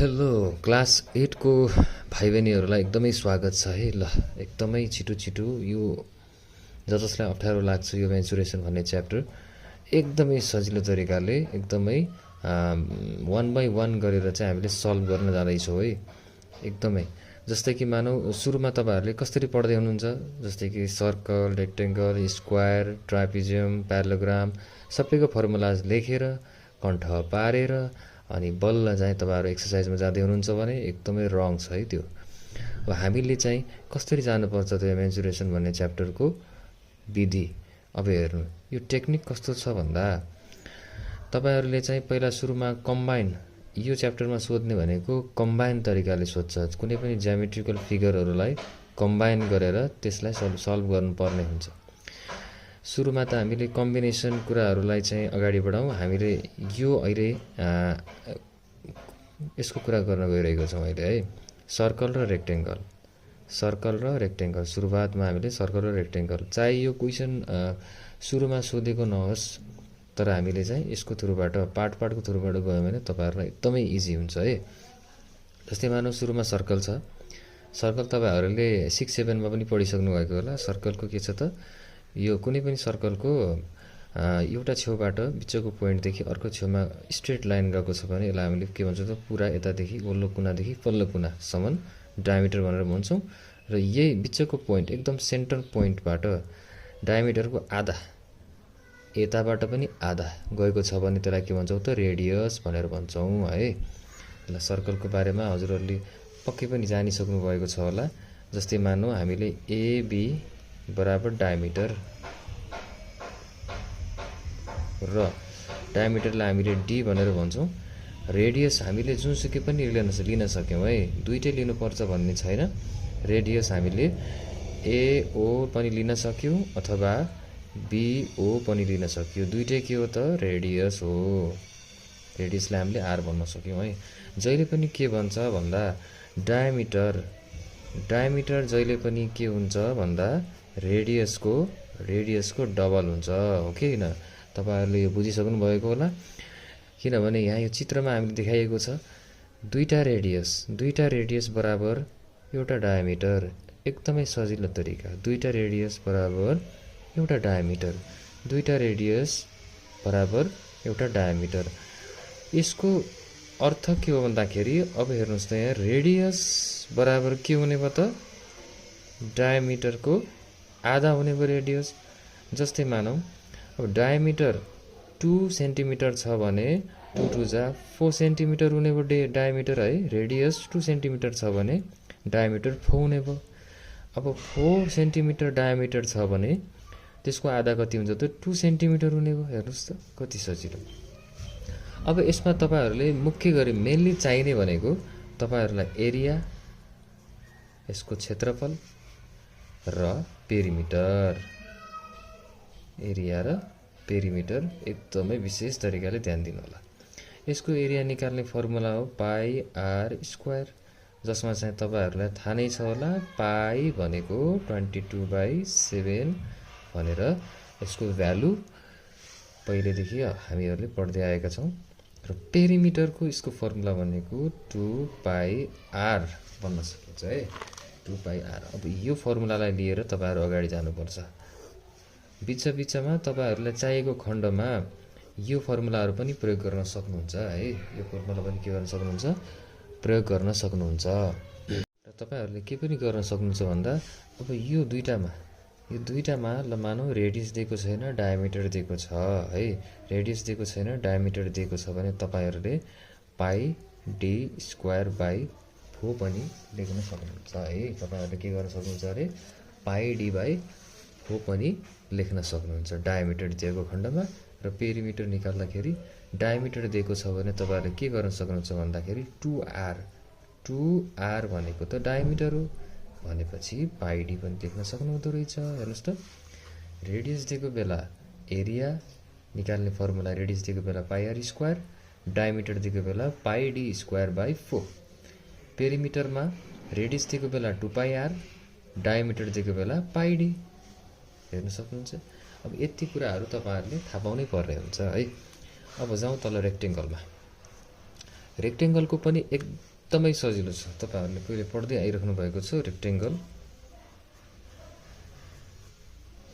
Hello class 8 को भाइ बहिनीहरूलाई एकदमै स्वागत छ है। ल एकदमै छिटो छिटो यो जसलाई अप्ठ्यारो लाग्छ यो मेन्सुरेसन भन्ने च्याप्टर एकदमै सजिलो तरिकाले एकदमै वान बाई वान गरेर चाहिँ हामीले सल्भ गर्न जाँदैछौँ है। एकदमै जस्तै कि मानौ सुरुमा तपाईँहरूले कसरी पढ्दै हुनुहुन्छ, जस्तै कि सर्कल, रेक्टेङ्गल, स्क्वायर, ट्रापिजियम, प्यारालोग्राम सबैको फर्मुलाज लेखेर कण्ठ पारेर अनि बल्ल चाहिँ तपाईँहरू एक्सर्साइजमा जाँदै हुनुहुन्छ भने एकदमै रङ छ है त्यो। अब हामीले चाहिँ कसरी जानुपर्छ त्यो मेन्सुरेसन भन्ने च्याप्टरको विधि। अब हेर्नु यो टेक्निक कस्तो छ भन्दा तपाईँहरूले चाहिँ पहिला सुरुमा कम्बाइन यो च्याप्टरमा सोध्ने भनेको कम्बाइन तरिकाले सोध्छ। कुनै पनि ज्यामेट्रिकल फिगरहरूलाई कम्बाइन गरेर त्यसलाई सल्भ गर्नुपर्ने हुन्छ। सुरुमा त हामीले कम्बिनेसन कुराहरूलाई चाहिँ अगाडि बढाउँ। हामीले यो अहिले यसको कुरा गर्न गइरहेको छौँ अहिले है। सर्कल र रेक्टेङ्गल सुरुवातमा हामीले सर्कल र रेक्टेङ्गल चाहे यो क्वेसन सुरुमा सोधेको नहोस्, तर हामीले चाहिँ यसको थ्रुबाट पार्टको थ्रुबाट गयो भने तपाईँहरूलाई एकदमै इजी हुन्छ है। जस्तै मानौ सुरुमा सर्कल छ। सर्कल तपाईँहरूले 6-7मा पनि पढिसक्नु भएको होला। सर्कलको के छ त, यो कुनै पनि सर्कलको एउटा छेउबाट बिचको पोइन्टदेखि अर्को छेउमा स्ट्रेट लाइन गएको छ भने यसलाई हामीले के भन्छौँ त, पुरा यतादेखि वल्लो कुनादेखि पल्लो कुनासम्म डायमिटर भनेर भन्छौँ। र यही बिचको पोइन्ट एकदम सेन्टर पोइन्टबाट डायमिटरको आधा यताबाट पनि आधा गएको छ भने त्यसलाई के भन्छौँ त, रेडियस भनेर भन्छौँ है। ल सर्कलको बारेमा हजुरहरूले पक्कै पनि जानिसक्नु भएको छ होला। जस्तै मानौ हामीले एबी बराबर डायमिटर र डायमिटरलाई हामीले डी भनेर भन्छौँ। रेडियस हामीले जुनसुकै पनि लिन सक्यौँ है, दुइटै लिनुपर्छ भन्ने छैन। रेडियस हामीले एओ पनि लिन सक्यौँ अथवा बिओ पनि लिन सक्यौँ। दुइटै के हो त, रेडियस हो। रेडियसलाई हामीले आर भन्न सक्यौँ है। जहिले पनि के भन्छ भन्दा डायमिटर जहिले पनि के हुन्छ भन्दा रेडियसको डबल हुन्छ, हो कि होइन? तपाईँहरूले यो बुझिसक्नु भएको होला। किनभने यहाँ यो चित्रमा हामीले देखाइएको छ दुईटा रेडियस बराबर एउटा डायमिटर। एकदमै सजिलो तरिका, दुईटा रेडियस बराबर एउटा डायमिटर, दुईटा रेडियस बराबर एउटा डायमिटर। यसको अर्थ के हो भन्दाखेरि अब हेर्नुहोस् त, यहाँ रेडियस बराबर के हुने भयो त, डायमिटरको आधा हुने भयो रेडियस। जस्तै मानौ अब डायमिटर 2 सेन्टिमिटर छ भने 2 2 जा 4 सेन्टिमिटर हुने भयो डायमिटर है। रेडियस 2 सेन्टिमिटर छ भने डायमिटर 4 हुने भयो। अब 4 सेन्टिमिटर डायमिटर छ भने त्यसको आधा कति हुन्छ त, 2 सेन्टिमिटर हुने भयो। हेर्नुहोस् त कति सजिलो। अब यसमा तपाईँहरूले मुख्य गरी मेनली चाहिने भनेको तपाईँहरूलाई एरिया, यसको क्षेत्रफल र पेरिमिटर। एरिया र पेरिमिटर एकदमै विशेष तरिकाले ध्यान दिनु होला। यसको एरिया निकाल्ने फर्मुला हो पाई आर स्क्वायर, जसमा चाहिँ तपाईँहरूलाई थाहा नै छ होला पाई भनेको 22/7 भनेर यसको भ्यालु पहिलेदेखि हामीहरूले पढ्दै आएका छौँ। र पेरिमिटरको यसको फर्मुला भनेको 2πr भन्न सकिन्छ है, 2πr। अब यो फर्मुलालाई लिएर तपाईँहरू अगाडि जानुपर्छ। बिचमा तपाईँहरूलाई चाहिएको खण्डमा यो फर्मुलाहरू पनि प्रयोग गर्न सक्नुहुन्छ है। यो फर्मुला पनि के गर्न सक्नुहुन्छ, प्रयोग गर्न सक्नुहुन्छ। र तपाईँहरूले के पनि गर्न सक्नुहुन्छ भन्दा अब यो दुईटामा ल मानौ रेडियस दिएको छैन, डायमिटर दिएको छ है। रेडियस दिएको छैन, डायमिटर दिएको छ भने तपाईँहरूले पाई डी स्क्वायर बाई 4 पनि लेख्न सक्नुहुन्छ है। तपाईँहरूले के गर्न सक्नुहुन्छ अरे पाई डी बाई 4 पनि लेख्न सक्नुहुन्छ डायमिटर दिएको खण्डमा। र पेरिमिटर निकाल्दाखेरि डायमिटर दिएको छ भने तपाईँहरूले के गर्न सक्नुहुन्छ भन्दाखेरि 2r भनेको त डायमिटर हो भनेपछि पाई डी पनि लेख्न सक्नुहुँदो रहेछ। हेर्नुहोस् त, रेडियस दिएको बेला एरिया निकाल्ने फर्मुला रेडियस दिएको बेला पाई आर स्क्वायर, डायमिटर दिएको बेला पाई डी स्क्वायर बाई 4। पेरिमिटरमा रेडियस दिएको बेला 2πr, डायमिटर दिएको बेला पाई डी। हेर्न सक्नुहुन्छ। अब यति कुराहरू तपाईँहरूले थाहा पाउनै पर्ने हुन्छ है। अब जाउँ तल रेक्टेङ्गलमा। रेक्टेङ्गलको पनि एकदमै सजिलो छ, तपाईहरुले पहिले पढ्दै आइराख्नु भएको छ। रेक्टेंगल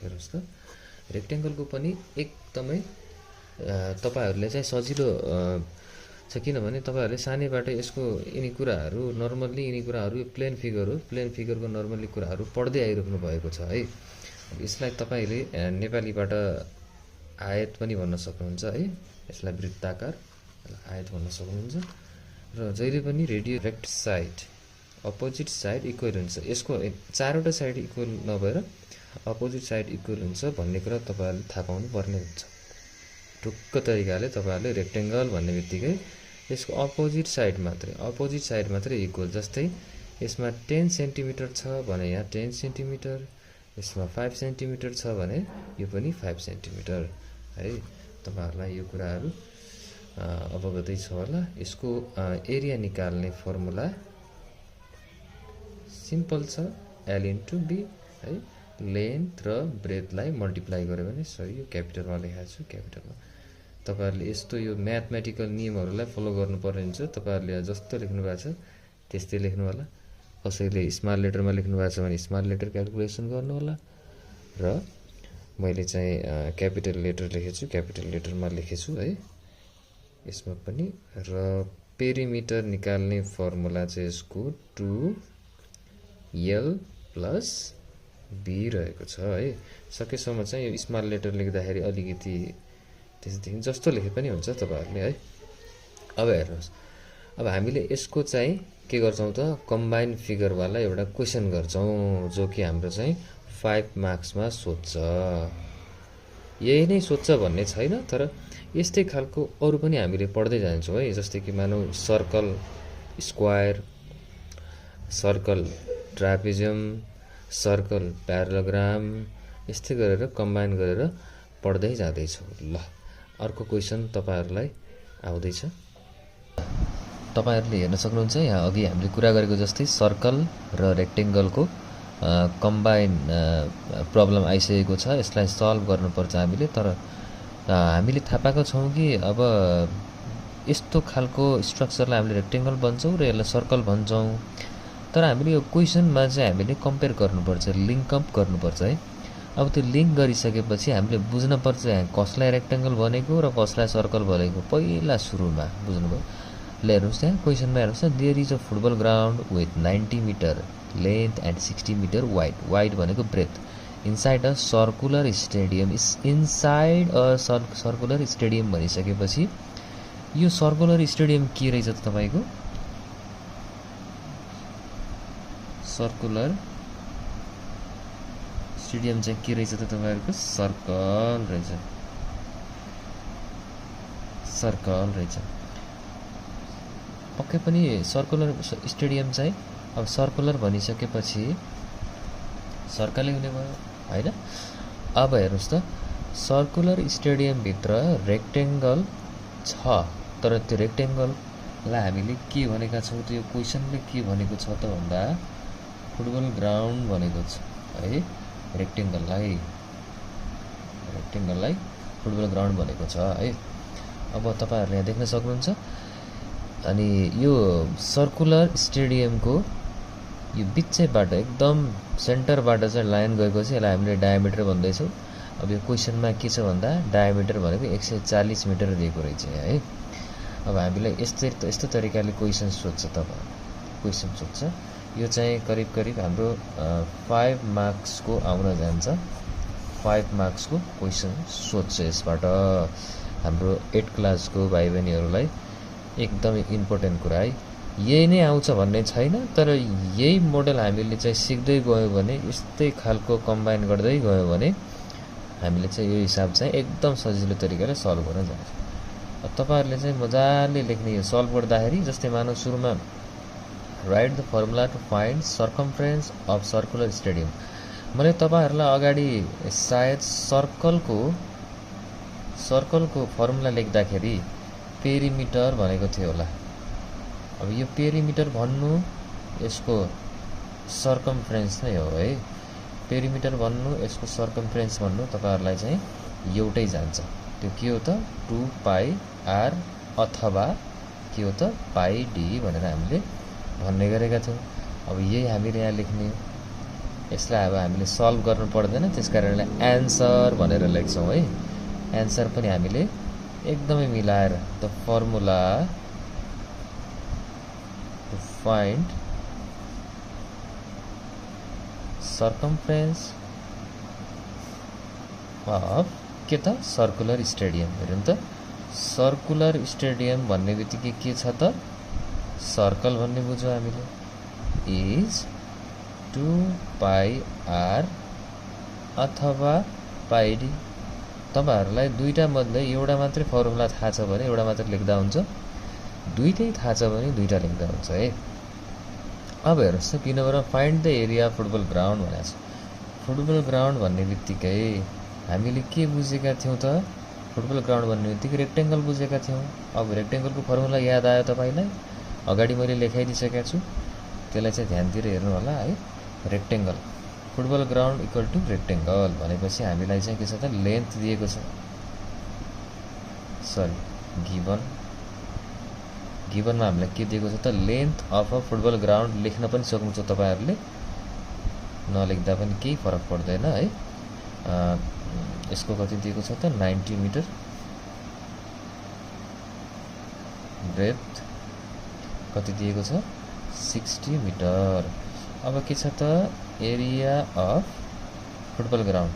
हेर्नुस् त, रेक्टेंगलको पनि एकदमै तपाईहरुले चाहिँ सजिलो छ, किनभने तपाईहरुले सानैबाट यसको यिनी कुराहरु नर्मल्ली यिनी कुराहरु प्लेन फिगर हो, प्लेन फिगरको नर्मल्ली कुराहरु पढ्दै आइराख्नु भएको छ है। यसलाई तपाईले नेपालीबाट आयत पनि भन्न सक्नुहुन्छ है, यसलाई वृत्ताकार आयत भन्न सक्नुहुन्छ। र जहिले पनि रेडियो रेक्ट साइड अपोजिट साइड इक्वल हुन्छ, यसको चारवटा साइड इक्वल नभएर अपोजिट साइड इक्वल हुन्छ भन्ने कुरा तपाईहरुले थाहा पाउनु पर्ने हुन्छ। ढुक्क तरिकाले तपाईहरुले रेक्टेंगल भन्ने बित्तिकै यसको अपोजिट साइड मात्रै इक्वल, जस्तै यसमा 10 सेन्टिमिटर छ भने यहाँ 10 सेन्टिमिटर, यसमा 5 सेन्टिमिटर छ भने यो पनि 5 सेन्टिमिटर है। तपाईहरुलाई यो कुराहरु अवगतै छ होला। यसको एरिया निकाल्ने फर्मुला सिम्पल छ, L * B है। लेन्थ र ब्रेथलाई मल्टिप्लाई गर्यो भने, सरी यो क्यापिटलमा लेखेको छु, क्यापिटलमा। तपाईहरुले यस्तो यो म्याथमेटिकल नियमहरुलाई फलो गर्नुपर्ने हुन्छ। तपाईहरुले जस्तो लेख्नु भएको छ त्यस्तै लेख्नु होला। कसैले स्मल लेटरमा लेख्नु भएको छ भने स्मल लेटर क्याल्कुलेसन गर्नु होला। र मैले चाहिँ क्यापिटल लेटर लेखेछु, क्यापिटल लेटरमा लेखेछु है यसमा पनि। र पेरिमिटर निकाल्ने फर्मुला चाहिँ यसको 2L + B रहेको छ है। सकेसम्म चाहिँ यो स्मल लेटर लेख्दाखेरि अलिकति त्यसदेखि जस्तो लेखे पनि हुन्छ तपाईहरुले है। अब हेर्नुस्, अब हामीले यसको चाहिँ के गर्छौं त, कम्बाइन फिगर वाला एउटा क्वेशन गर्छौं, जो कि हाम्रो चाहिँ 5 मार्क्समा सोध्छ। यही नै सोध्छ भन्ने छैन, तर यस्तै खालको अरु पनि हामीले पढ्दै जान्छौं है। जस्तै कि मानौ circle, square, circle trapezium, circle parallelogram, यस्तै गरेर कम्बाइन गरेर पढ्दै जाँदै छौं। ल अर्को क्वेशन तपाईहरुलाई आउँदै छ। तपाईहरुले हेर्न सक्नुहुन्छ यहाँ अघि हामीले कुरा गरेको जस्तै सर्कल र रेक्टेंगलको कम्बाइन प्रब्लम आइसकेको छ। यसलाई सल्भ गर्नुपर्छ हामीले, तर हामीले थाहा पाएको छौं कि अब यस्तो खालको स्ट्रक्चरलाई हामीले रेक्टेंगल भन्छौं र यसलाई सर्कल भन्छौं। तर हामीले यो क्वेशनमा चाहिँ हामीले कम्पेयर गर्नुपर्छ, लिंक अप गर्नुपर्छ है। अब त्यो लिंक गरिसकेपछि हामीले बुझ्न पर्छ यहाँ कसलाई रेक्टेंगल भनेको र कसलाई सर्कल भनेको, पहिला सुरुमा बुझ्नुभयो। ल हेर्नुस् त्यहाँ क्वेशनमा हेर्नुस्, there is a football ground with 90 metre length and 60 metre wide, wide भनेको breadth, inside a circular stadium. Inside a circular stadium भनिसकेपछि यो सर्कुलर स्टेडियम के रहेछ त तपाईको, सर्कुलर स्टेडियम चाहिँ के रहेछ त तपाईहरुको, सर्कल रहेछ, सर्कल रहेछ। पक्कै पनि सर्कुलर स्टेडियम चाहिँ अब सर्कुलर भनिसकेपछि सर्कलै हुने भयो हैन। अब हेर्नुस् त, सर्कुलर स्टेडियम भित्र रेक्टेंगल छ, तर त्यो रेक्टेंगललाई हामीले के भनेका छौं, त्यो क्वेशनले के भनेको छ त भन्दा फुटबल ग्राउन्ड भनेको छ है। रेक्टेंगललाई फुटबल ग्राउन्ड भनेको छ है। अब तपाईहरुले यहाँ देख्न सक्नुहुन्छ। अनि यो सर्कुलर स्टेडियमको यो बिचैबाट एकदम सेन्टरबाट चाहिँ लाइन गएको छ, यसलाई हामीले डायामिटर भन्दैछौं। अब यो क्वेशनमा के छ भन्दा डायामिटर भनेको 140 मिटर दिएको रहेछ है। अब हामीलाई यस्तो तरिकाले क्वेशन सोध्छ, क्वेशन सोध्छ। यो चाहिँ करिब करिब हाम्रो 5 मार्क्सको आउन जान्छ, 5 मार्क्सको क्वेशन सोध्छ यसबाट। हाम्रो 8 क्लासको भाइ बहिनीहरुलाई एकदमै इम्पोर्टेन्ट कुरा है। यही नै आउँछ भन्ने छैन, तर यही मोडल हामीले चाहिँ सिक्दै गयो भने, यस्तै खालको कम्बाइन गर्दै गयो भने हामीले चाहिँ यो हिसाब चाहिँ एकदम सजिलो तरिकाले सल्भ गर्न जान्छ। अब तपाईहरुले चाहिँ मजाले लेख्ने, यो सल्भ गर्दाखेरि जस्तै मानौ सुरुमा write the formula to find circumference of circular stadium. मैले तपाईहरुलाई अगाडि सायद सर्कलको फर्मुला लेख्दाखेरि पेरिमिटर भनेको थियो होला। अब यो पेरिमिटर भन्नु, यसको सर्कमफ्रेन्स नै हो है। पेरिमिटर भन्नु, यसको सर्कमफ्रेन्स भन्नु, तपाईहरुलाई चाहिँ एउटै जान्छ। त्यो के हो त, 2πr अथवा के हो त पाइ d भनेर हामीले भन्ने गरेका थियौँ। अब यही हामीले यहाँ लेख्ने हो। यसलाई अब हामीले सल्भ गर्नु पर्दैन, त्यसकारणले एन्सर भनेर लेख्छौँ है। एन्सर पनि हामीले एकदमै मिलाएर the formula to find circumference of के त सर्कुलर स्टेडियम। हेर्नु त सर्कुलर स्टेडियम भन्ने बित्तिकै के छ त सर्कल भन्ने बुझ्यौँ हामीले इज 2πr अथवा पाइडी। तपाईहरुलाई दुईटा मध्ये एउटा मात्रै फर्मुला थाहा छ भने एउटा मात्र लेख्दा हुन्छ, दुईटै थाहा छ भने दुईटा लेख्दा हुन्छ है। अब हेर्नुस् त 3 नम्बरमा find the area football ground भनेको छ। फुटबल ग्राउन्ड भन्ने बित्तिकै हामीले के बुझेका थियौं त फुटबल ग्राउन्ड भन्ने बित्तिकै रेक्टेंगल बुझेका थियौं। अब रेक्टेंगलको फर्मुला याद आयो तपाईलाई? अगाडि मैले लेखाइदिसकेको छु, त्यसलाई चाहिँ ध्यान दिएर हेर्नु होला है। Rectangle football ground equal to rectangle भनेपछि हामीलाई चाहिँ के छ त लेन्थ दिएको छ। सरी गिभनमा हामीलाई के दिएको छ त length of a football ground लेख्न पनि सक्नुहुन्छ तपाईहरुले, नलेख्दा पनि केही फरक पर्दैन है। यसको कति दिएको छ त 90 मिटर, ब्रेथ कति दिएको छ 60 मिटर। अब के छ त एरिया अफ फुटबल ग्राउन्ड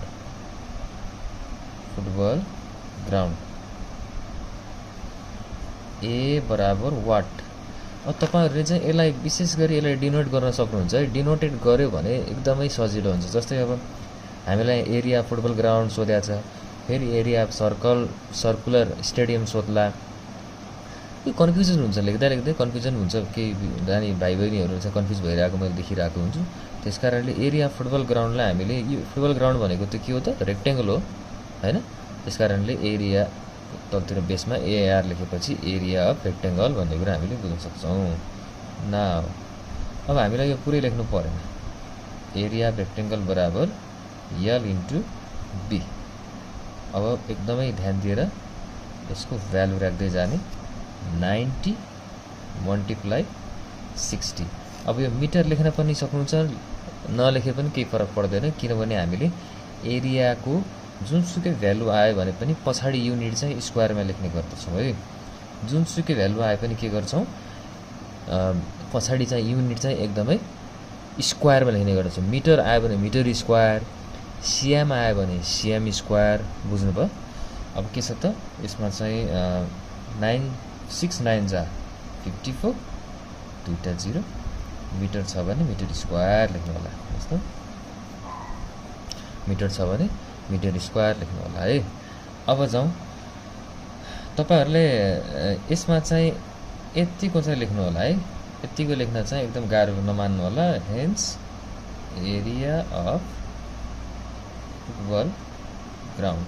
ए बराबर वाट। अब तपाईहरुले चाहिँ यसलाई विशेष गरी यसलाई डिनोट गर्न सक्नुहुन्छ है। डिनोटेड गर्यो भने एकदमै सजिलो हुन्छ। जस्तै अब हामीलाई एरिया फुटबल ग्राउन्ड सोधेको छ, फेरि एरिया सर्कुलर स्टेडियम सोध्ला, यो कन्फ्युजन हुन्छ, लेख्दा लेख्दै कन्फ्युजन हुन्छ। केही नानी भाइ बहिनीहरु चाहिँ कन्फ्युज भइरहेको मैले देखिरहेको हुन्छु। त्यसकारणले एरिया फुटबल ग्राउन्डलाई हामीले यो फुटबल ग्राउन्ड भनेको त के हो त रेक्टेंगल हो हैन। त्यसकारणले एरिया तलतिर बेसमा एआर लेखेपछि एरिया अफ रेक्टेंगल भन्ने कुरा हामीले बुझ्न सक्छौं। नाउ अब हामीलाई यो पुरै लेख्नु पर्दैन। एरिया अफ रेक्टेंगल बराबर L इन्टु B। अब एकदमै ध्यान दिएर यसको भ्यालु राख्दै जाने 90 मल्टिप्लाई 60। अब यो मिटर लेख्न पनि सक्नुहुन्छ, नलेखे पनि केही फरक पर्दैन, किनभने हामीले एरियाको जुनसुकै भ्यालु आयो भने पनि पछाडी युनिट चाहिँ स्क्वायरमा लेख्ने गर्दछौं है। जुनसुकै भ्यालु आए पनि के गर्छौं पछाडी चाहिँ युनिट चाहिँ एकदमै स्क्वायरमा लेख्ने गर्दछौं। मिटर आयो भने मिटर स्क्वायर, सिएम आयो भने सिएम स्क्वायर, बुझ्नुभयो? अब के छ त यसमा चाहिँ 969 जा 54 दुईटा 0, मिटर छ भने मिटर स्क्वायर लेख्नु होला। जस्तो मिटर छ भने मिटर स्क्वायर लेख्नु होला है। अब जाउँ, तपाईहरुले यसमा चाहिँ यतिको चाहिँ लेख्नु होला है। यतिको लेख्न चाहिँ एकदम गाह्रो नमान्नु होला। Hence area of football ground.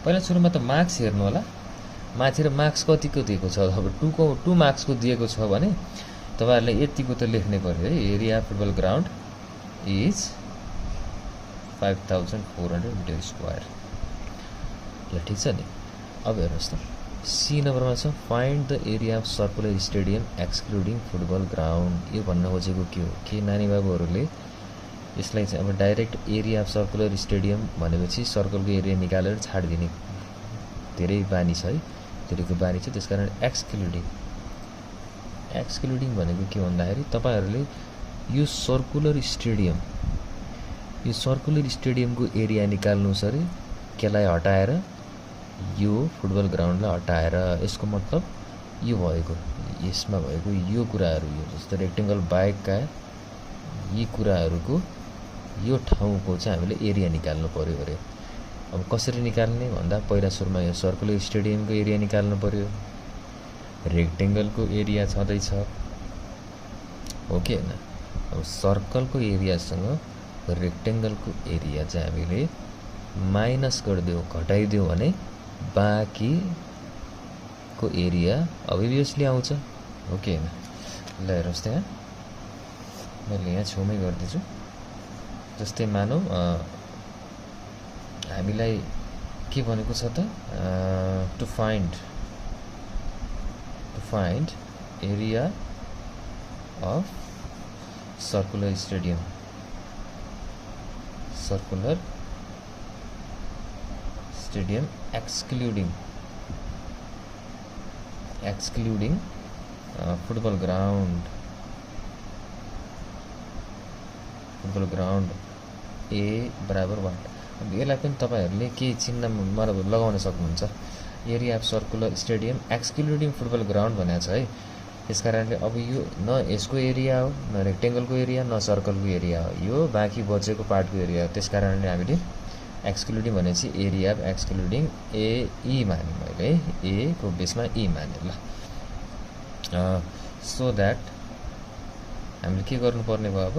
पहिला सुरुमा त मार्क्स हेर्नु होला, माथि र मार्क्स कतिको दिएको छ। अब 2 मार्क्सको दिएको छ भने तपाईहरुले यतिको त लेख्नै पर्यो है। Area football ground is 5400 metre square. ल ठीक छ नि। अब हेर्नुस् त सी नम्बरमा छ find the area of circular stadium excluding football ground. यो भन्न खोजेको के हो? के नानी बाबुहरुले यसलाई चाहिँ अब direct area of circular stadium भनेपछि सर्कलको एरिया निकालेर छाड्दिने धेरै बानी छ है, धेरैको बानी छ। त्यसकारण एक्सक्लुडिङ भनेको के भन्दाखेरि तपाईहरुले यो सर्कुलर स्टेडियमको एरिया निकाल्नुस् अरे, केलाई हटाएर यो फुटबल ग्राउन्डलाई हटाएर। यसको मतलब यो भएको यसमा भएको यो कुराहरु, यो जस्तो रेक्टेंगल बाहेकका यी कुराहरुको यो ठाउँको चाहिँ हामीले एरिया निकाल्नु पर्यो अरे। अब कसरी निकाल्ने भन्दा पहिला सुरुमा यो सर्कुलर स्टेडियमको एरिया निकाल्नु पर्यो, रेक्टेंगलको एरिया छँदै छ हो कि हैन। अब सर्कलको एरियासँग रेक्टेंगलको एरिया चाहिँ हामीले माइनस गर्दियौ, घटाइदियौ भने बाँकीको एरिया अभियसली आउँछ हो कि हैन। ल हेर्नुस् त यहाँ मैले यहाँ छेउमै गर्दैछु। जस्तै मानौ हामीलाई के भनेको छ त to find area of circular stadium excluding football ground A बराबर वाट। अब यसलाई पनि तपाईहरुले के चिन्ह लगाउन सक्नुहुन्छ। Area of circular stadium excluding football ground भनेको छ है। त्यसकारणले अब यो न यसको एरिया हो, न रेक्टेंगलको एरिया, न सर्कलको एरिया हो, यो बाँकी बचेको पार्टको एरिया हो। त्यसकारणले हामीले एक्सक्लुडिङ भनेपछि एरिया अफ एक्सक्लुडिङ ए माने, मैले ए को बेसमा ई माने। ल सो दैट हामीले के गर्नुपर्ने भयो। अब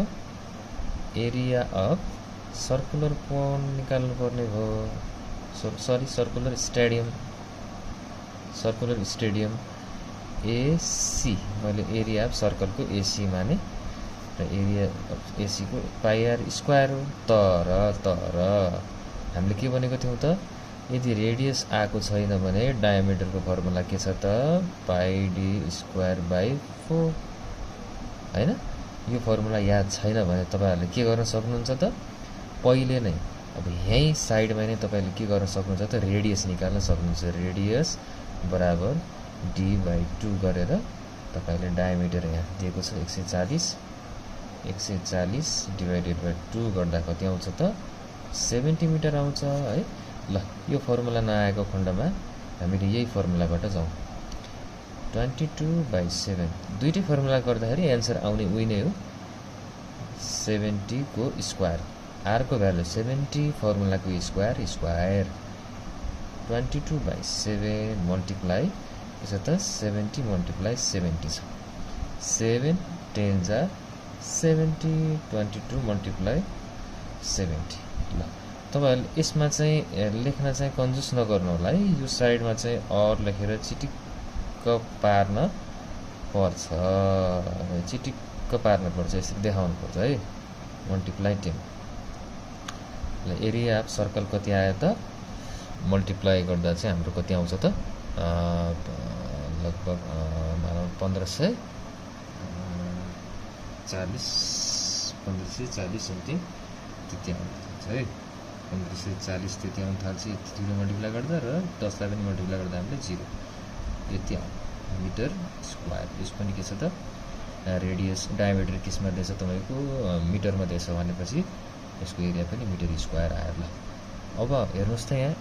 एरिया अफ सर्कुलर कोन निकाल्नु पर्ने भयो। सरी सर्कुलर स्टेडियम एसी, मैले एरिया अफ सर्कलको एसी माने र एरिया अफ एसी को पाई आर स्क्वायर हो। तर हामीले के भनेको थियौं त, यदि रेडियस आएको छैन भने डायमिटरको फर्मुला के छ त, पाई डी स्क्वायर बाई 4 हैन। यो फर्मुला याद छैन भने तपाईहरुले के गर्न सक्नुहुन्छ त, पहिले नै अब यही साइडमा नै तपाईले के गर्न सक्नुहुन्छ त, रेडियस निकाल्न सक्नुहुन्छ। रेडियस बराबर d बाई 2 गरेर तपाईले डायमिटर यहाँ दिएको छ 140 डिवाइडेड बाई 2 गर्दा कति आउँछ त, 70 मिटर आउँछ है। ल यो फर्मुला नआएको खण्डमा हामीले यही फर्मुलाबाट जाउँ। 22/7 दुईटै फर्मुला गर्दाखेरि आन्सर आउने उही नै हो। 70 को स्क्वायर, r को भ्यालु 70, फर्मुलाको स्क्वायर 22/7 मल्टिप्लाई यसो त 70 मल्टिप्लाई 70 छ। 7 10 जा 70, 22 मल्टिप्लाई 70। ल तपाईहरुले यसमा चाहिँ लेख्न चाहिँ कन्जुस नगर्नु होला है। यो साइडमा चाहिँ और लेखेर चिटिक्क पार्न पर्छ, यसरी देखाउनु पर्छ है। मल्टिप्लाई 10। ल एरिया अफ सर्कल कति आयो त, मल्टिप्लाई गर्दा चाहिँ हाम्रो कति आउँछ त, लगभग 1540 समथिङ त्यति आउँछ है। 1540 त्यति आउन थाल्छ। यति मल्टिप्लाई गर्दा र 10 लाई पनि मल्टिप्लाई गर्दा हामीले 0 यति आउँछ मिटर स्क्वायर। यस पनि के छ त, रेडियस डायमिटर केसमा दिएछ तपाईको मिटरमा दिएछ भनेपछि यसको एरिया पनि मिटर स्क्वायर आयो। ल अब हेर्नुस् त, यहाँ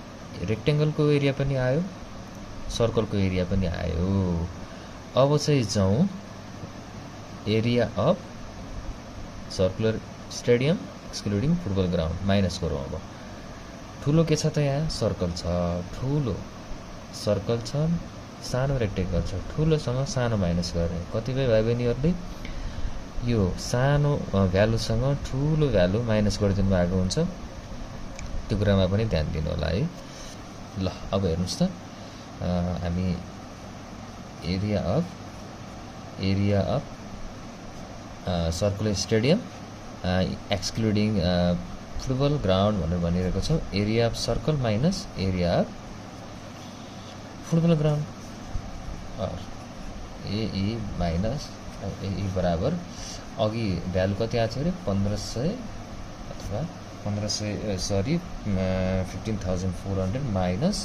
रेक्टेंगलको एरिया पनि आयो, सर्कलको एरिया पनि आयो। अब चाहिँ जाउँ area of circular stadium excluding football ground minus गरौँ। अब ठुलो के छ त, यहाँ सर्कल छ, ठुलो सर्कल छ, सानो रेक्टेंगल छ, ठुलोसँग सानो माइनस गर्ने। कतिपय भाइ बहिनीहरुले यो सानो भ्यालुसँग ठुलो भ्यालु माइनस गरिदिनु भएको हुन्छ, त्यो कुरामा पनि ध्यान दिनु होला है। ल अब हेर्नुस् त, हामी area of circular stadium excluding football ground भनेर भनिरहेको छ। Area of circle minus area of football ground A minus A बराबर अघि भ्यालु कति आएको छ अरे 1500 अथवा 15,400 माइनस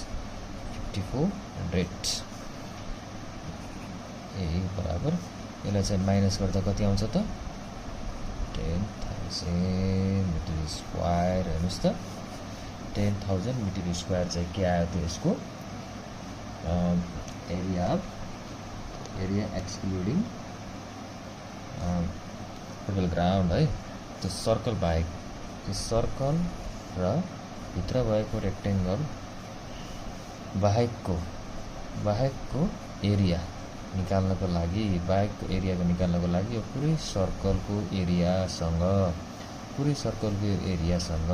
5400 ए बराबर यसलाई चाहिँ माइनस गर्दा कति आउँछ त, 10,000 मिटर स्क्वायर। हेर्नुस् त 10,000 मिटर स्क्वायर चाहिँ के आयो त, यसको एरिया एक्सक्लुडिङ फुटबल ग्राउन्ड है। त्यो सर्कल बाहेक, त्यो सर्कल र भित्र भएको रेक्टेंगल बाहेकको एरिया निकाल्नको लागि, बाहेकको एरियाको निकाल्नको लागि यो पुरै सर्कलको एरियासँग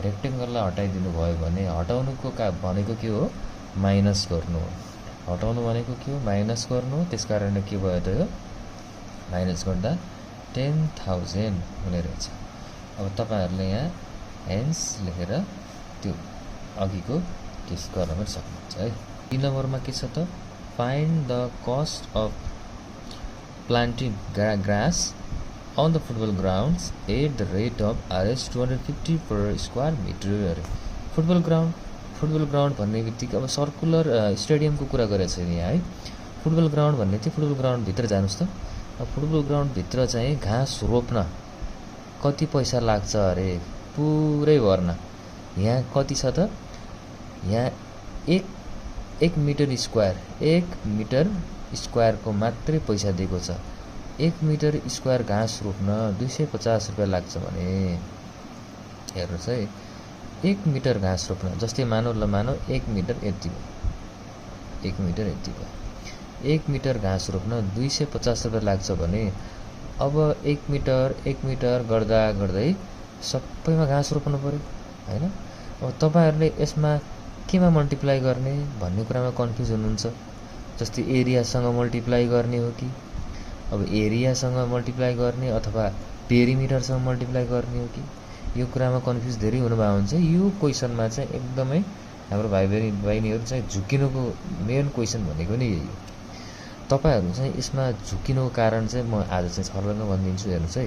रेक्टेंगललाई हटाइदिनु भयो भने, हटाउनुको भनेको के हो, माइनस गर्नु हो। हटाउनु भनेको के हो, माइनस गर्नु। त्यसकारणले के भयो त, यो माइनस गर्दा 10,000 हुने रहेछ। अब तपाईहरुले यहाँ हेन्स लेखेर त्यो अघिको केस गर्न पनि सक्नुहुन्छ है। 3 नम्बरमा के छ त, find the cost of planting grass on the football grounds at the rate of Rs 250 per square meter. Football ground भन्ने बित्तिकै अब सर्कुलर स्टेडियमको कुरा गरेको छैन यहाँ है। फुटबल ग्राउन्ड भन्ने थियो, फुटबल ग्राउन्डभित्र जानुहोस् त। अब फुटबल ग्राउन्डभित्र चाहिँ घाँस रोप्न कति पैसा लाग्छ अरे पुरै भर्ना। यहाँ कति छ त, यहाँ एक मिटर स्क्वायरको मात्रै पैसा दिएको छ। 1 मिटर स्क्वायर घाँस रोप्न 250 रुपियाँ लाग्छ भने हेर्नुहोस् है। 1 मिटर घाँस रोप्न जस्तै मानौ 1 मिटर यति भयो, 1 मिटर यति भयो। 1 मिटर घाँस रोप्न 250 रुपियाँ लाग्छ भने अब 1 मिटर गर्दै सबैमा घाँस रोप्नु पर्यो हैन। अब तपाईहरुले यसमा केमा मल्टिप्लाई गर्ने भन्ने कुरामा कन्फ्युज हुनुहुन्छ। जस्तै एरियासँग मल्टिप्लाई गर्ने हो कि, अब एरियासँग मल्टिप्लाई गर्ने अथवा पेरिमिटरसँग मल्टिप्लाई गर्ने हो कि, यो कुरामा कन्फ्युज धेरै हुनुभएको हुन्छ। यो क्वेसनमा चाहिँ एकदमै हाम्रो भाइ बहिनीहरु चाहिँ झुकिनुको मेन क्वेसन भनेको नै यही हो। तपाईहरु चाहिँ यसमा झुकिनुको कारण चाहिँ म आज चाहिँ छर्लङ्ग भनिदिन्छु। हेर्नुस् है,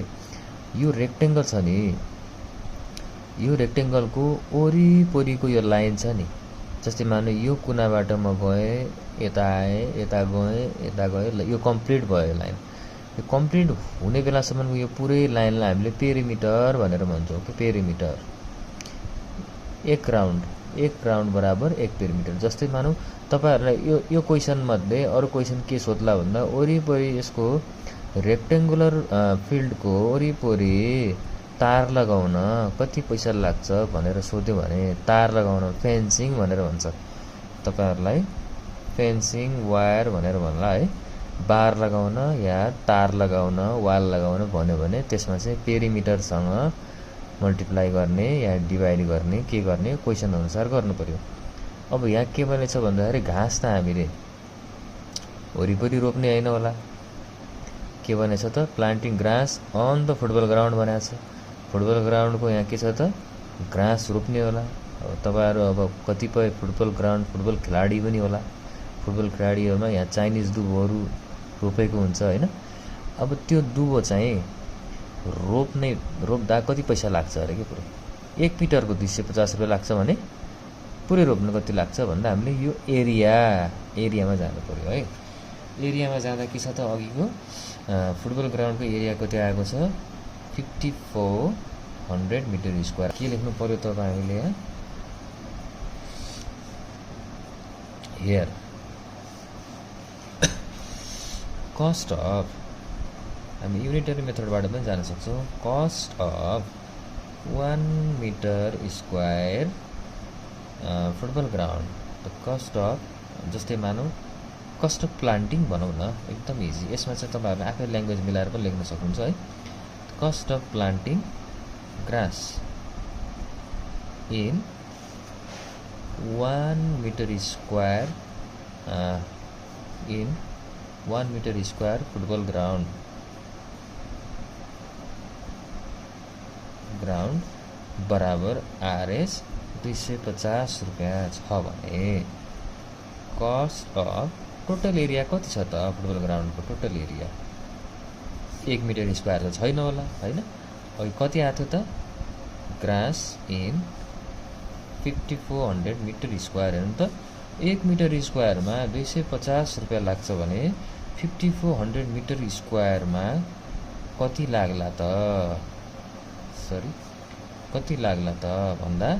यो रेक्टेंगल छ नि, यो रेक्टेंगलको वरिपरिको यो लाइन छ नि। जस्तै मान्नु यो कुनाबाट म गए, यता आए, यता गए, यो कम्प्लिट भयो लाइन। यो कम्प्लिट हुने बेलासम्मको यो पुरै लाइनलाई हामीले पेरिमिटर भनेर भन्छौँ कि पेरिमिटर। एक राउन्ड बराबर 1 पेरिमिटर। जस्तै मानौ तपाईहरुलाई यो क्वेसन मध्ये अरु क्वेसन के सोध्ला भन्दा वरिपरि यसको रेक्टेंगुलर फिल्डको वरिपरि तार लगाउन कति पैसा लाग्छ भनेर सोध्यो भने तार लगाउन फेन्सिङ भनेर भन्छ। तपाईहरुलाई फेन्सिङ वायर भनेर भन्ला है। बार लगाउन या तार लगाउन, वाल लगाउन भन्यो भने त्यसमा चाहिँ पेरिमिटरसँग मल्टिप्लाई गर्ने या डिभाइड गर्ने के गर्ने क्वेसन अनुसार गर्नु पर्यो। अब यहाँ के भनेछ भन्दाखेरि घाँस त हामीले वरिपरि रोप्ने हैन होला। के भनेछ त planting grass on the football ground भनेको छ। फुटबल ग्राउन्डको यहाँ के छ त घाँस रोप्ने होला। अब तपाईहरु अब कतिपय फुटबल खेलाडी पनि होला। फुटबल खेलाडीहरुमा यहाँ चाइनिज दुबोहरु रोपेको हुन्छ हैन। अब त्यो दुबो चाहिँ रोप्दा कति पैसा लाग्छ अरे के पुरै 1 मिटरको 250 रुपैयाँ लाग्छ भने पुरै रोप्न कति लाग्छ भन्दा हामीले यो एरियामा जानु पर्यो है। एरियामा जाँदा के छ त अघिको फुटबल ग्राउन्डको एरिया कति आएको छ 5400 मिटर स्क्वायर। के लेख्नु पर्यो त हामीले यहाँ हियर कस्ट अफ, हामी युनिटरी मेथडबाट पनि जान सक्छौं। Cost of 1 metre square football ground, the cost of, जस्तै मानौ कस्ट अफ प्लान्टिङ भनौँ न, एकदम इजी। यसमा चाहिँ तपाईहरुले आफै ल्याङ्ग्वेज मिलाएर पनि लेख्न सक्नुहुन्छ है। Cost of planting grass in 1 metre square in 1 metre square football ground बराबर Rs 250 रुपियाँ छ भने कस्ट अफ टोटल एरिया कति छ त फुटबल ग्राउन्डको टोटल एरिया 1 मिटर स्क्वायर त छैन होला हैन। अब कति आथ्यो त ग्रास इन 5400 मिटर स्क्वायर हेर्नु त 1 मिटर स्क्वायरमा 250 रुपियाँ लाग्छ भने 5400 मिटर स्क्वायरमा कति लाग्ला त भन्दा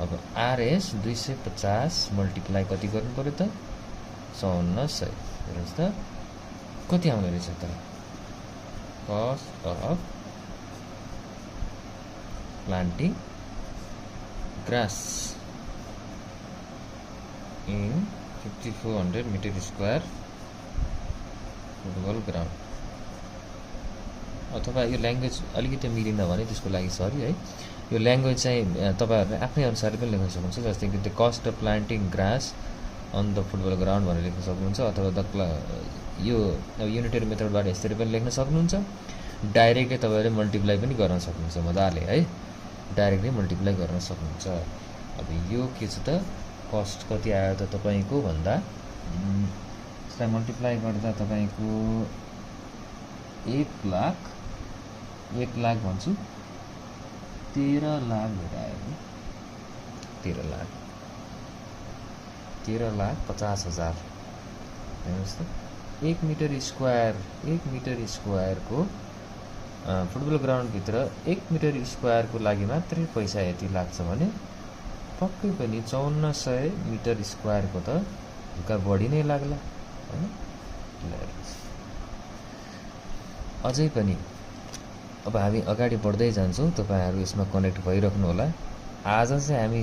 अब Rs 250 मल्टिप्लाई कति गर्नु पर्यो त 5400। हेर्नुस् त कति आउने रहेछ त cost of planting grass in 5400 metre square football ground. अथवा यो ल्याङ्ग्वेज अलिकति मिलेन भने त्यसको लागि सरी है। यो ल्याङ्ग्वेज चाहिँ तपाईहरुले आफ्नै अनुसार पनि लेख्न सक्नुहुन्छ। जस्तै कि the cost of planting grass on the football ground भनेर लेख्न सक्नुहुन्छ। अथवा यो युनिटरी मेथडबाट यसरी पनि लेख्न सक्नुहुन्छ। डाइरेक्टली तपाईहरुले मल्टिप्लाई पनि गर्न सक्नुहुन्छ मजाले है। डाइरेक्टली मल्टिप्लाई गर्न सक्नुहुन्छ। अब यो के छ त कस्ट कति आयो त तपाईको भन्दा यसलाई मल्टिप्लाई गर्दा तपाईको 1 लाख भन्छु 13 लाख भेटायो 13,50,000 हेर्नुहोस् त 1 मिटर स्क्वायरको फुटबल ग्राउन्डभित्र 1 मिटर स्क्वायरको लागि मात्रै पैसा यति लाग्छ भने पक्कै पनि 5400 मिटर स्क्वायरको त हल्का बढी नै लाग्ला हैन। अझै पनि अब हामी अगाडि बढ्दै जान्छौँ, तपाईहरु यसमा कनेक्ट भइराख्नु होला। आज चाहिँ हामी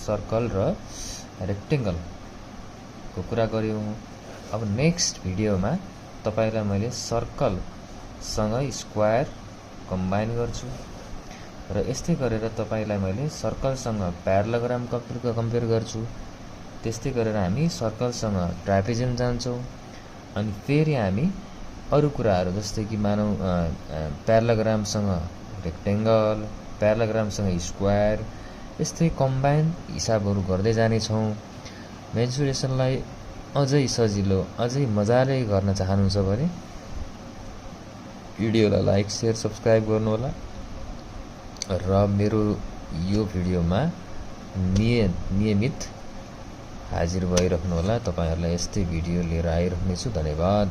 सर्कल र रेक्टेंगलको कुरा गर्यौं। अब नेक्स्ट भिडियोमा तपाईलाई मैले सर्कल सँग स्क्वायर कम्बाइन गर्छु र यस्तै गरेर तपाईलाई मैले सर्कल सँग प्यारालेलोग्राम कम्पेयर गर्छु। त्यस्तै गरेर हामी सर्कल सँग ट्रापेजियम जान्छौं अनि फेरि हामी अरु कुराहरु जस्तै कि मानौ प्यारालेलोग्राम सँग रेक्टेंगल, प्यारालेलोग्राम सँग स्क्वायर, यस्तै कम्बाइन हिसाबहरु गर्दै जाने छौं। मेन्सुरेसनलाई अझै सजिलो, अझै मजाले गर्न चाहनुहुन्छ भने भिडियोलाई लाइक, शेयर, सब्स्क्राइब गर्नु होला र मेरो यो भिडियोमा नियमित हाजिर भइराख्नु होला। तपाईहरुलाई यस्तै भिडियो लिएर आइरहनेछु। धन्यवाद।